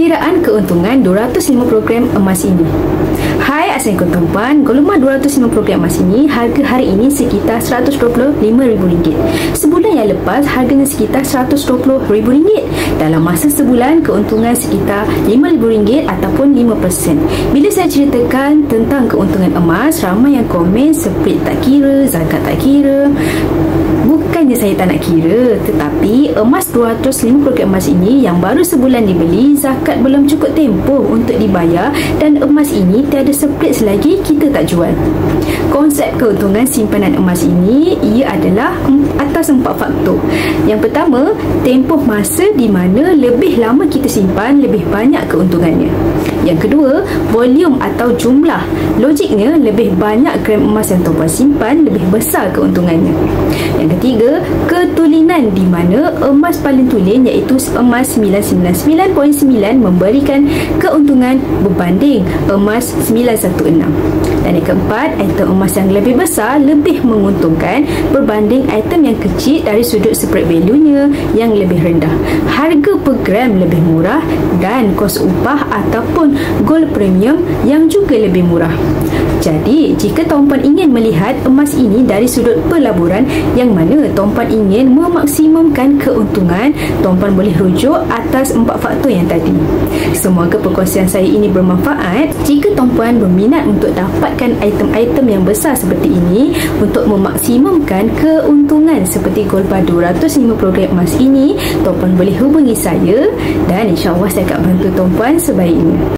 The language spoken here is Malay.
Perkiraan keuntungan 250 gram emas ini. Hai, Assalamualaikum tuan-puan. Golongan 250 gram emas ini harga hari ini sekitar RM125,000. Sebulan yang lepas harganya sekitar RM120,000. Dalam masa sebulan keuntungan sekitar RM5,000 ataupun 5%. Bila saya ceritakan tentang keuntungan emas, ramai yang komen split tak kira, zakat tak kira. Bukannya saya tak nak kira, tetapi emas 250 gram emas ini yang baru sebulan dibeli, zakat belum cukup tempoh untuk dibayar dan emas ini tiada split selagi kita tak jual. Konsep keuntungan simpanan emas ini ia adalah atas 4 faktor. Yang pertama, tempoh masa di mana lebih lama kita simpan, lebih banyak keuntungannya. Yang kedua, volume atau jumlah. Logiknya, lebih banyak gram emas yang tuan-puan simpan, lebih besar keuntungannya. Yang ketiga, ketulinan di mana emas paling tulen iaitu emas 999.9 memberikan keuntungan berbanding emas 916. Dan yang keempat, item emas yang lebih besar lebih menguntungkan berbanding item yang kecil dari sudut spread value-nya yang lebih rendah. Harga per gram lebih murah dan kos upah ataupun gold premium yang juga lebih murah. Jadi, jika tuan-puan ingin melihat emas ini dari sudut pelaburan yang mana tuan-puan ingin memaksimumkan keuntungan, tuan-puan boleh rujuk atas 4 faktor yang tadi. Semoga perkongsian saya ini bermanfaat. Jika tuan-puan berminat untuk dapatkan item-item yang besar seperti ini untuk memaksimumkan keuntungan seperti gold bar 250 gram emas ini, tuan-puan boleh hubungi saya dan insya-Allah saya akan bantu tuan-puan sebaiknya.